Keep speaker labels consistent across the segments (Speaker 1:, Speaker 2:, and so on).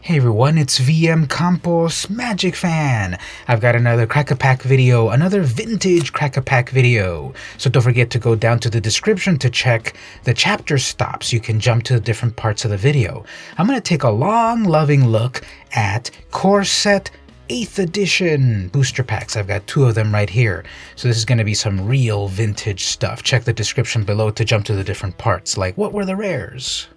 Speaker 1: Hey everyone, it's VM Campos Magic Fan. I've got another Crack-a-Pack video, another vintage Crack-a-Pack video. So don't forget to go down to the description to check the chapter stops. You can jump to the different parts of the video. I'm going to take a long, loving look at Core Set 8th Edition booster packs. I've got two of them right here. So this is going to be some real vintage stuff. Check the description below to jump to the different parts, like what were the rares?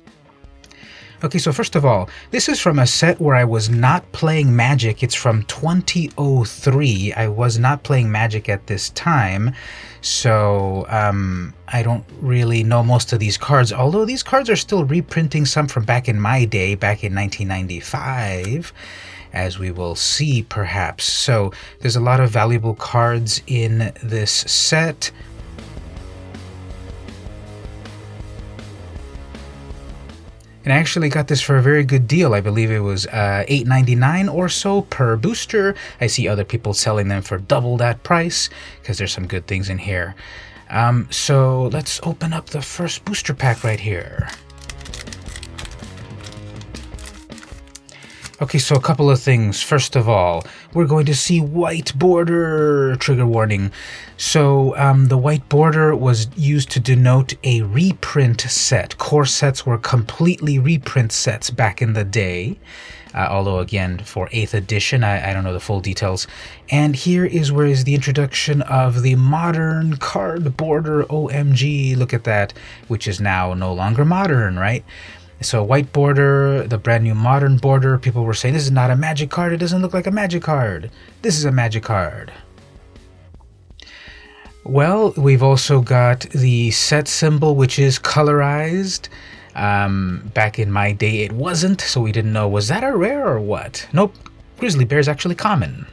Speaker 1: Okay, so first of all, this is from a set where I was not playing Magic. It's from 2003. I was not playing Magic at this time, so I don't really know most of these cards, although these cards are still reprinting some from back in my day, back in 1995, as we will see perhaps. So there's a lot of valuable cards in this set. And I actually got this for a very good deal. I believe it was $8.99 or so per booster. I see other people selling them for double that price because there's some good things in here. So let's open up the first booster pack right here. Okay, so a couple of things. First of all, we're going to see white border, trigger warning. So the white border was used to denote a reprint set. Core sets were completely reprint sets back in the day. Although again, for 8th edition, I don't know the full details. And here is where is the introduction of the modern card border. OMG, look at that, which is now no longer modern, right? So white border, the brand new modern border, people were saying this is not a Magic card, it doesn't look like a Magic card. This is a Magic card. Well, we've also got the set symbol, which is colorized. Back in my day it wasn't, so we didn't know, was that a rare or what? Nope, Grizzly Bear is actually common.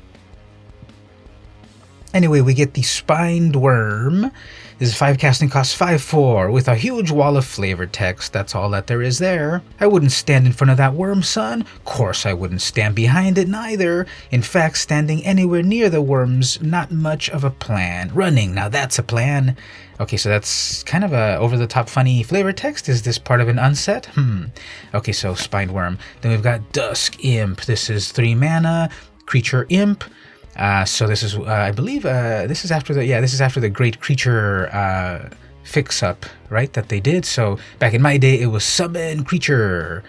Speaker 1: Anyway, we get the Spined Worm. This is 5 casting cost 5/4 with a huge wall of flavor text. That's all that there is there. I wouldn't stand in front of that worm, son. Course I wouldn't stand behind it neither. In fact, standing anywhere near the worms, not much of a plan. Running, now that's a plan. Okay, so that's kind of a over-the-top funny flavor text. Is this part of an unset? Okay, so Spined Worm. Then we've got Dusk Imp. This is 3 mana, creature imp. So this is, I believe, this is after the Great Creature fix-up, right, that they did. So back in my day, it was Summon Creature,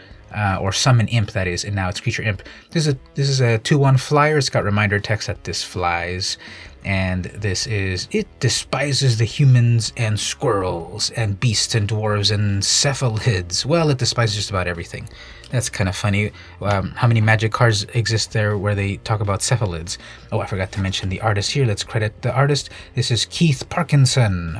Speaker 1: or Summon Imp, that is, and now it's Creature Imp. This is a 2/1 flyer. It's got reminder text that this flies, and this is, it despises the humans and squirrels and beasts and dwarves and cephalids. Well, it despises just about everything. That's kind of funny. How many Magic cards exist there where they talk about cephalids? Oh, I forgot to mention the artist here. Let's credit the artist. This is Keith Parkinson.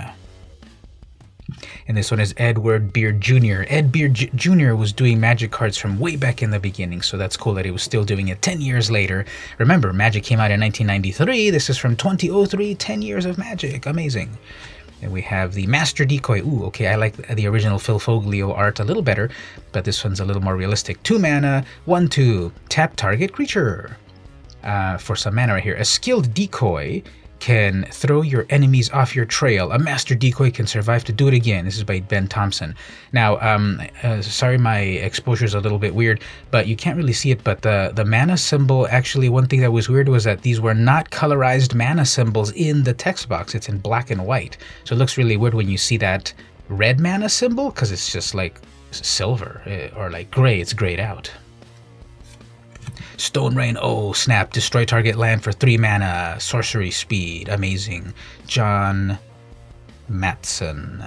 Speaker 1: And this one is Edward Beard Jr. Ed Beard Jr. was doing Magic cards from way back in the beginning, so that's cool that he was still doing it 10 years later. Remember, Magic came out in 1993. This is from 2003, 10 years of Magic. Amazing. And we have the Master Decoy. Ooh, okay, I like the original Phil Foglio art a little better, but this one's a little more realistic. 2 mana, 1/2, tap target creature. For some mana right here. A skilled decoy can throw your enemies off your trail. A master decoy can survive to do it again. This is by Ben Thompson. Now, sorry my exposure is a little bit weird, but you can't really see it, but the mana symbol, actually one thing that was weird was that these were not colorized mana symbols in the text box. It's in black and white. So it looks really weird when you see that red mana symbol, because it's just like silver, or like gray. It's grayed out. Stone Rain, oh snap, destroy target land for 3 mana, sorcery speed, amazing. John Matson.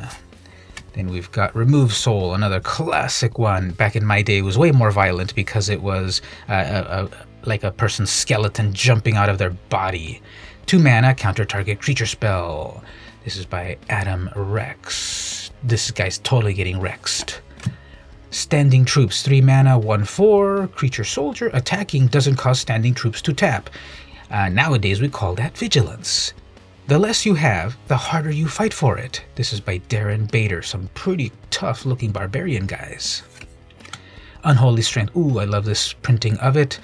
Speaker 1: Then we've got Remove Soul, another classic one. Back in my day, it was way more violent because it was like a person's skeleton jumping out of their body. 2 mana, counter target creature spell. This is by Adam Rex. This guy's totally getting Rexed. Standing Troops, 3 mana, 1/4, creature soldier, attacking doesn't cause standing troops to tap. Nowadays we call that vigilance. The less you have, the harder you fight for it. This is by Darren Bader, some pretty tough looking barbarian guys. Unholy Strength. Ooh, I love this printing of it.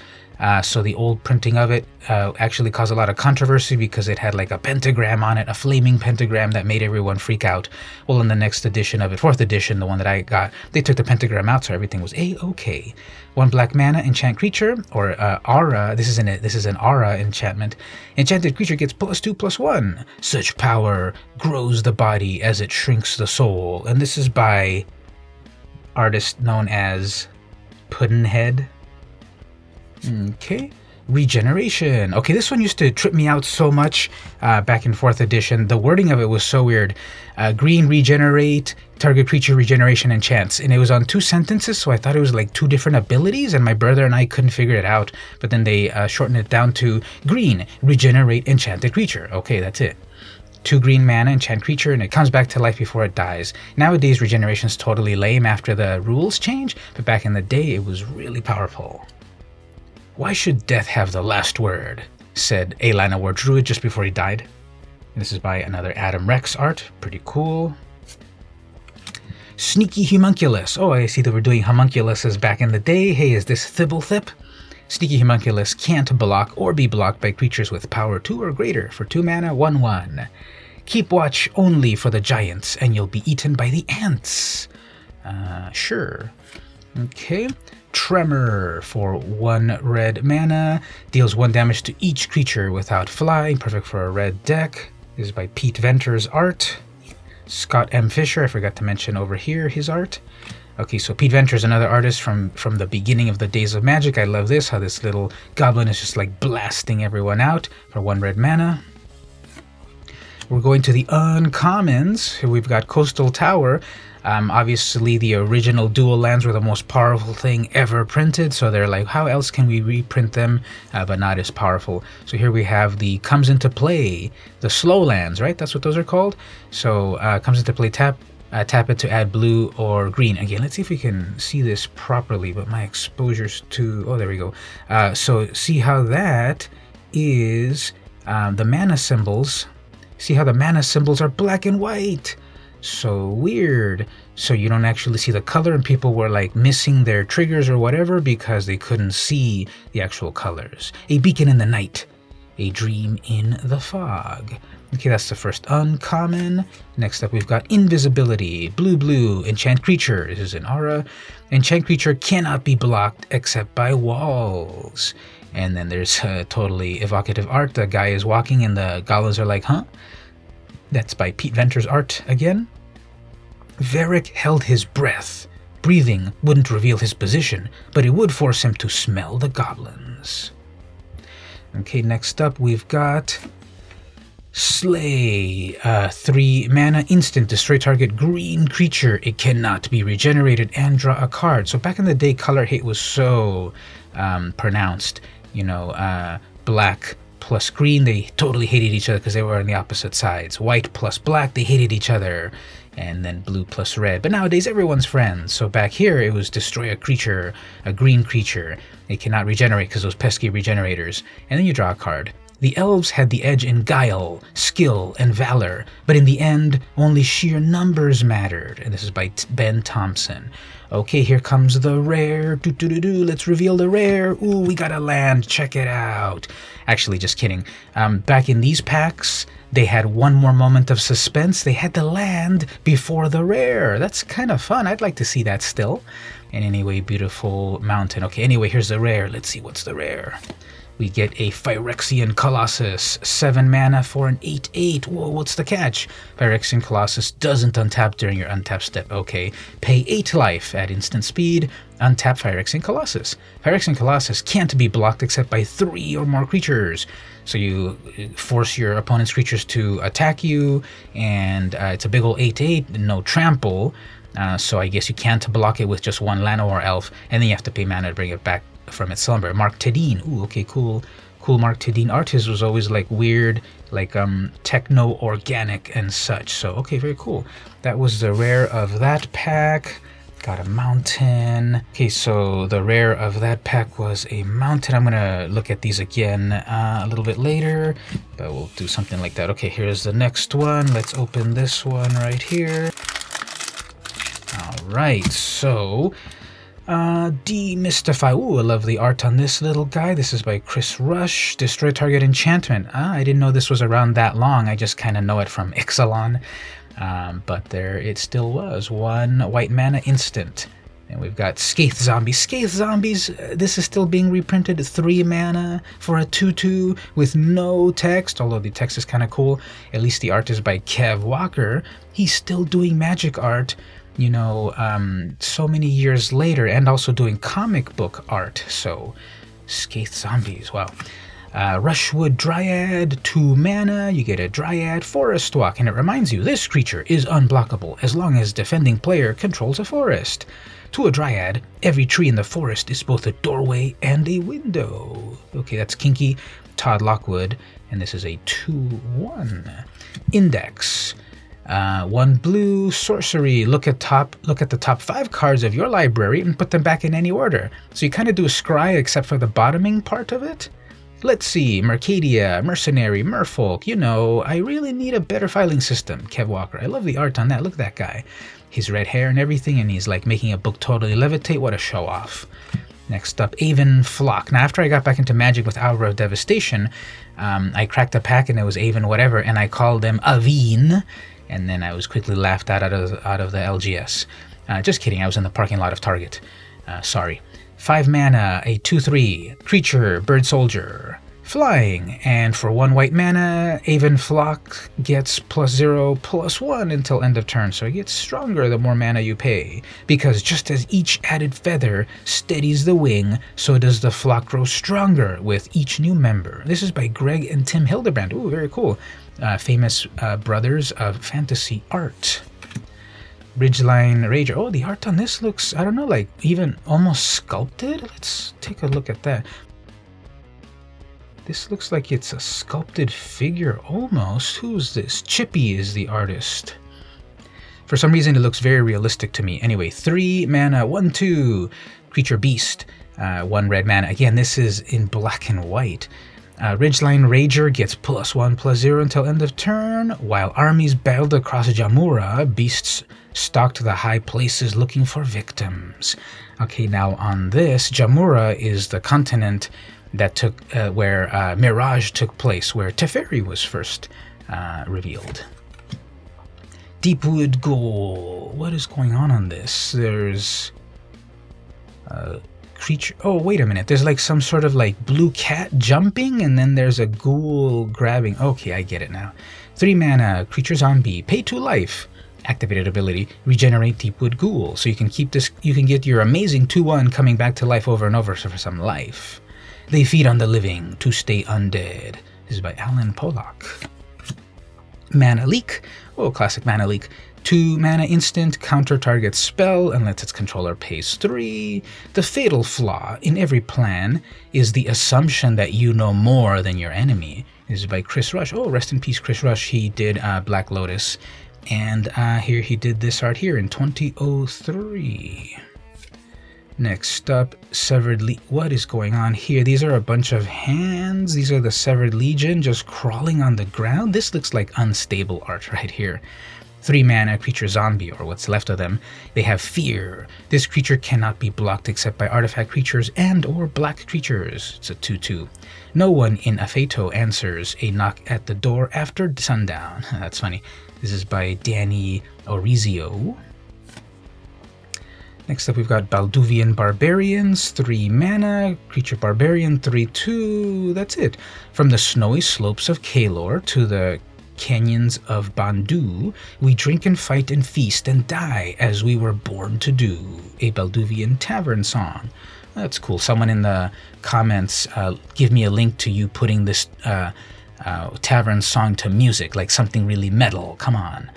Speaker 1: So the old printing of it actually caused a lot of controversy because it had like a pentagram on it, a flaming pentagram that made everyone freak out. Well, in the next edition of it, 4th edition, the one that I got, they took the pentagram out, so everything was A-okay. 1 black mana, enchant creature, or aura. This is an aura enchantment. Enchanted creature gets +2/+1. Such power grows the body as it shrinks the soul. And this is by artist known as Puddinhead. Okay, regeneration. Okay, this one used to trip me out so much back in 4th edition. The wording of it was so weird. Green, regenerate, target creature, regeneration, and chance. And it was on 2 sentences, so I thought it was like 2 different abilities, and my brother and I couldn't figure it out. But then they shortened it down to green, regenerate, enchanted creature. Okay, that's it. 2 green mana, enchant creature, and it comes back to life before it dies. Nowadays, regeneration is totally lame after the rules change, but back in the day, it was really powerful. "Why should death have the last word?" said a Llanowar War Druid just before he died. And this is by another Adam Rex art. Pretty cool. Sneaky Homunculus. Oh, I see that we're doing homunculuses back in the day. Hey, is this Thibblethip? Sneaky Homunculus can't block or be blocked by creatures with power 2 or greater for 2 mana, 1/1. Keep watch only for the giants, and you'll be eaten by the ants. Sure. Okay. Tremor for 1 red mana. Deals 1 damage to each creature without fly. Perfect for a red deck. This is by Pete Venter's art. Scott M. Fisher, I forgot to mention over here his art. Okay, so Pete Venter is another artist from the beginning of the Days of Magic. I love this, how this little goblin is just like blasting everyone out for 1 red mana. We're going to the uncommons. We've got Coastal Tower. Obviously, the original dual lands were the most powerful thing ever printed, so they're like, how else can we reprint them, but not as powerful? So here we have the comes into play, the slow lands, right? That's what those are called. So comes into play, tap it to add blue or green. Again, let's see if we can see this properly, but my exposure's too... Oh, there we go. So see how that is the mana symbols. See how the mana symbols are black and white. So weird. So you don't actually see the color, and people were like missing their triggers or whatever because they couldn't see the actual colors. A beacon in the night. A dream in the fog. Okay, that's the first uncommon. Next up, we've got invisibility. Blue, enchant creature. This is an aura. Enchant creature cannot be blocked except by walls. And then there's totally evocative art. The guy is walking and the goblins are like, huh? That's by Pete Venter's art again. Varric held his breath. Breathing wouldn't reveal his position, but it would force him to smell the goblins. Okay, next up we've got Slay. 3 mana instant. Destroy target green creature. It cannot be regenerated and draw a card. So back in the day, color hate was so pronounced. You know, black plus green, they totally hated each other because they were on the opposite sides. White plus black, they hated each other. And then blue plus red. But nowadays, everyone's friends. So back here, it was destroy a creature, a green creature. It cannot regenerate because those pesky regenerators. And then you draw a card. The elves had the edge in guile, skill, and valor, but in the end, only sheer numbers mattered. And this is by Ben Thompson. Okay, here comes the rare. Let's reveal the rare. Ooh, we got a land. Check it out. Actually, just kidding. Back in these packs, they had one more moment of suspense. They had the land before the rare. That's kind of fun. I'd like to see that still. And anyway, beautiful mountain. Okay, anyway, here's the rare. Let's see what's the rare. We get a Phyrexian Colossus, 7 mana for an 8/8. Whoa, what's the catch? Phyrexian Colossus doesn't untap during your untap step. Okay, pay 8 life at instant speed, untap Phyrexian Colossus. Phyrexian Colossus can't be blocked except by 3 or more creatures. So you force your opponent's creatures to attack you, and it's a big ol' 8/8, no trample. So I guess you can't block it with just 1 Llanowar elf, and then you have to pay mana to bring it back from its slumber. Mark Tedin. Ooh, okay, cool Mark Tedin art. His was always like weird, like techno organic and such. So okay, very cool. That was the rare of that pack. Got a mountain. Okay, so the rare of that pack was a mountain. I'm gonna look at these again a little bit later, but we'll do something like that. Okay, here's the next one. Let's open this one right here. All right, so Demystify. Ooh, I love the art on this little guy. This is by Chris Rush. Destroy target enchantment. I didn't know this was around that long. I just kind of know it from Ixalan. But there it still was. 1 white mana instant. And we've got Scathe Zombies. Scathe Zombies, this is still being reprinted. 3 mana for a 2/2 with no text, although the text is kind of cool. At least the art is by Kev Walker. He's still doing magic art, you know, so many years later, and also doing comic book art. So, Scathe Zombies, wow. Rushwood Dryad, 2 mana, you get a Dryad Forest Walk, and it reminds you this creature is unblockable as long as defending player controls a forest. To a Dryad, every tree in the forest is both a doorway and a window. Okay, that's kinky. Todd Lockwood, and this is a 2/1. Index. 1 blue sorcery. Look at the top 5 cards of your library and put them back in any order. So you kind of do a scry except for the bottoming part of it. Let's see, Mercadia, Mercenary, Merfolk, you know, I really need a better filing system. Kev Walker, I love the art on that. Look at that guy. His red hair and everything, and he's like making a book totally levitate. What a show off. Next up, Aven Flock. Now, after I got back into Magic with Hour of Devastation, I cracked a pack and it was Aven whatever, and I called them Aveen, and then I was quickly laughed out of the LGS. Just kidding, I was in the parking lot of Target. Sorry. 5 mana, a 2/3, creature, bird soldier, flying, and for 1 white mana, Aven Flock gets +0/+1 until end of turn, so it gets stronger the more mana you pay, because just as each added feather steadies the wing, so does the flock grow stronger with each new member. This is by Greg and Tim Hildebrand. Ooh, very cool. Famous brothers of fantasy art. Ridgeline Rager. Oh, the art on this looks, I don't know, like even almost sculpted? Let's take a look at that. This looks like it's a sculpted figure almost. Who's this? Chippy is the artist. For some reason, it looks very realistic to me. Anyway, 3 mana, 1/2, creature beast, 1 red mana. Again, this is in black and white. Ridgeline Rager gets +1/+0 until end of turn. While armies battled across Jamura, beasts stalked the high places looking for victims. Okay, now on this, Jamura is the continent that took where Mirage took place, where Teferi was first revealed. Deepwood Ghoul. What is going on this? There's creature. Oh, wait a minute. There's like some sort of like blue cat jumping, and then there's a ghoul grabbing. Okay, I get it now. 3 mana, creature zombie, pay 2 life. Activated ability, regenerate Deepwood Ghoul. So you can keep this. You can get your amazing 2/1 coming back to life over and over for some life. They feed on the living to stay undead. This is by Alan Pollock. Mana Leak. Oh, classic Mana Leak. 2 mana instant, counter target spell unless its controller pays 3. The fatal flaw in every plan is the assumption that you know more than your enemy. This is by Chris Rush. Oh, rest in peace, Chris Rush. He did Black Lotus. And here he did this art here in 2003. Next up, Severed Legion. What is going on here? These are a bunch of hands. These are the Severed Legion just crawling on the ground. This looks like unstable art right here. 3 mana, creature zombie, or what's left of them. They have fear. This creature cannot be blocked except by artifact creatures and or black creatures. It's a 2/2. No one in Afeto answers a knock at the door after sundown. That's funny. This is by Danny Orizio. Next up, we've got Balduvian Barbarians, 3 mana, creature barbarian, 3/2. That's it. From the snowy slopes of Kalor to the canyons of Bandu, we drink and fight and feast and die as we were born to do. A Balduvian tavern song. That's cool. Someone in the comments give me a link to you putting this tavern song to music, like something really metal. Come on.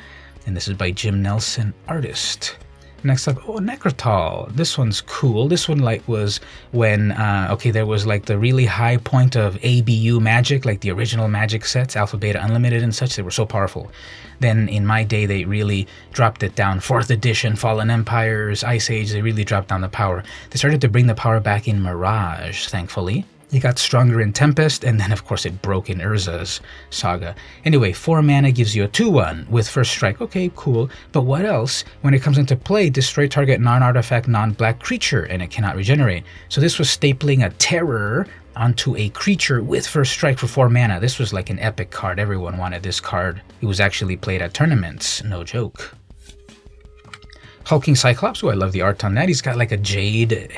Speaker 1: And this is by Jim Nelson, artist. Next up, oh, Necrotal. This one's cool. This one like was when, there was like the really high point of ABU Magic, like the original Magic sets, Alpha, Beta, Unlimited and such. They were so powerful. Then in my day, they really dropped it down. 4th edition, Fallen Empires, Ice Age, they really dropped down the power. They started to bring the power back in Mirage, thankfully. You got stronger in Tempest, and then of course it broke in Urza's saga. Anyway, 4 mana gives you a 2/1 with first strike. Okay, cool. But what else? When it comes into play, destroy target non-artifact, non-black creature, and it cannot regenerate. So this was stapling a terror onto a creature with first strike for 4 mana. This was like an epic card. Everyone wanted this card. It was actually played at tournaments. No joke. Hulking Cyclops. Oh, I love the art on that. He's got like a jade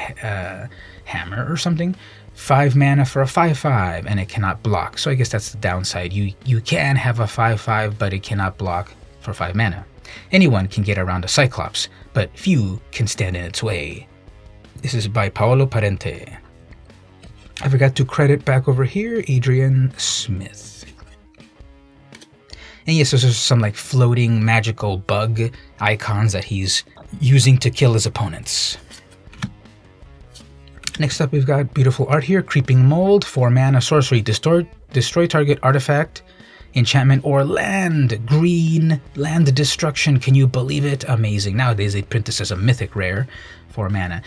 Speaker 1: hammer or something. 5 mana for a 5/5, and it cannot block. So I guess that's the downside. You can have a 5/5, but it cannot block for 5 mana. Anyone can get around a Cyclops, but few can stand in its way. This is by Paolo Parente. I forgot to credit back over here, Adrian Smith. And yes, there's some like floating magical bug icons that he's using to kill his opponents. Next up, we've got beautiful art here. Creeping Mold, 4 mana, sorcery. Destroy target artifact, enchantment, or land. Green, land destruction. Can you believe it? Amazing. Nowadays, they print this as a mythic rare. 4 mana.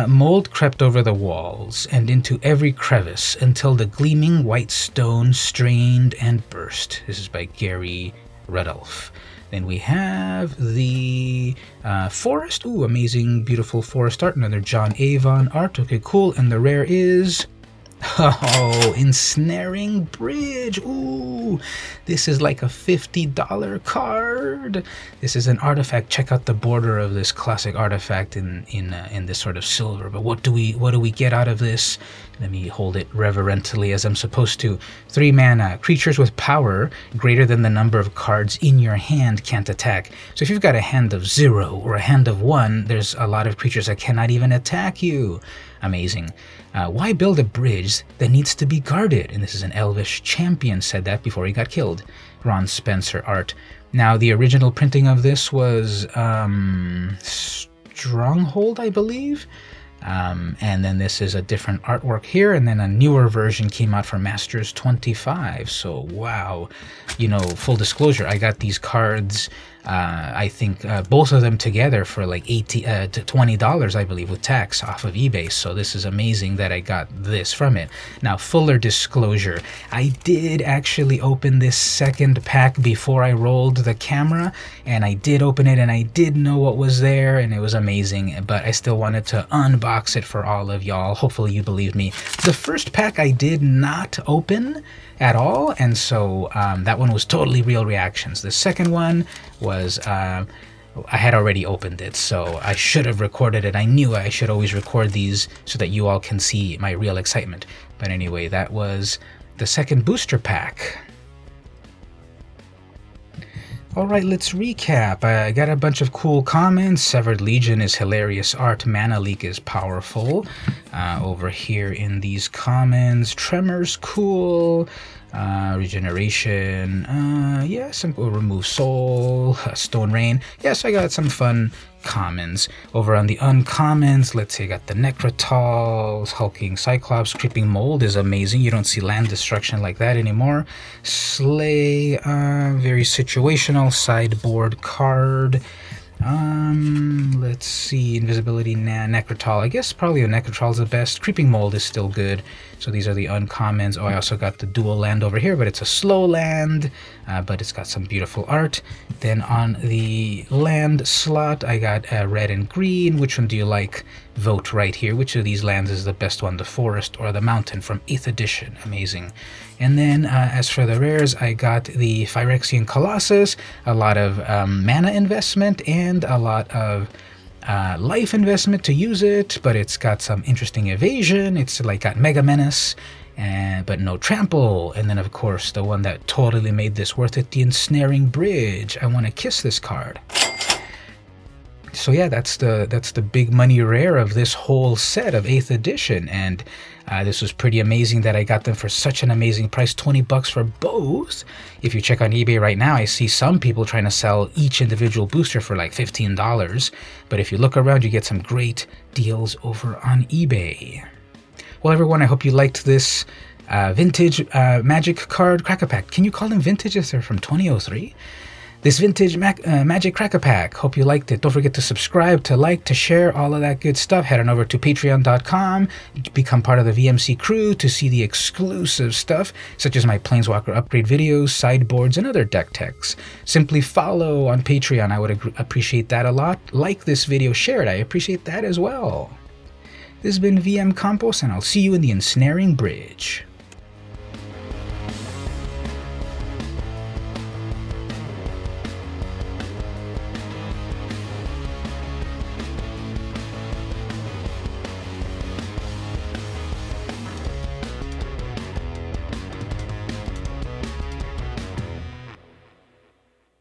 Speaker 1: Mold crept over the walls and into every crevice until the gleaming white stone strained and burst. This is by Gary Rudolph. Then we have the forest. Ooh, amazing, beautiful forest art. Another John Avon art. Okay, cool. And the rare is... oh, Ensnaring Bridge. Ooh, this is like a $50 card. This is an artifact. Check out the border of this classic artifact in this sort of silver. But what do we get out of this? Let me hold it reverently as I'm supposed to. 3 mana. Creatures with power greater than the number of cards in your hand can't attack. So if you've got a hand of 0 or a hand of 1, there's a lot of creatures that cannot even attack you. Amazing. Why build a bridge that needs to be guarded? And this is an Elvish champion said that before he got killed. Ron Spencer art. Now, the original printing of this was Stronghold, I believe. And then this is a different artwork here, and then a newer version came out for Masters 25. So wow, you know, full disclosure, I got these cards, I think both of them together for like $18 to $20, I believe, with tax off of eBay. So this is amazing that I got this from it. Now, fuller disclosure, I did actually open this second pack before I rolled the camera, and I did open it, and I did know what was there, and it was amazing, but I still wanted to unbox it for all of y'all. Hopefully you believe me. The first pack I did not open at all, and so that one was totally real reactions. The second one was I had already opened it, so I should have recorded it. I knew I should always record these so that you all can see my real excitement. But anyway, that was the second booster pack. Alright, let's recap. I got a bunch of cool comments. Severed Legion is hilarious art. Mana Leak is powerful. Over here in these comments, Tremors cool. Regeneration. Yeah, some remove soul. Stone Rain. Yes, I got some fun commons. Over on the uncommons, let's see, I got the Necrotals, Hulking Cyclops, Creeping Mold is amazing. You don't see land destruction like that anymore. Slay, very situational sideboard card. Let's see, invisibility, Necrotal. I guess probably a Necrotal is the best. Creeping Mold is still good. So these are the uncommons. Oh, I also got the dual land over here, but it's a slow land, but it's got some beautiful art. Then on the land slot, I got red and green. Which one do you like? Vote right here. Which of these lands is the best one? The forest or the mountain from 8th edition? Amazing. And then as for the rares, I got the Phyrexian Colossus, a lot of mana investment, and a lot of life investment to use it, but it's got some interesting evasion. It's like got Mega Menace, but no trample. And then of course the one that totally made this worth it, the Ensnaring Bridge. I want to kiss this card. So yeah, that's the big money rare of this whole set of 8th edition, and this was pretty amazing that I got them for such an amazing price, $20 for both. If you check on eBay right now, I see some people trying to sell each individual booster for like $15, but if you look around, you get some great deals over on eBay. Well, everyone, I hope you liked this vintage Magic card Crack-A-Pack. Can you call them vintage if they're from 2003? this vintage Magic Cracker Pack. Hope you liked it. Don't forget to subscribe, to like, to share, all of that good stuff. Head on over to patreon.com, become part of the VMC crew to see the exclusive stuff, such as my Planeswalker upgrade videos, sideboards, and other deck techs. Simply follow on Patreon. I would appreciate that a lot. Like this video, share it. I appreciate that as well. This has been VM Campos, and I'll see you in the Ensnaring Bridge.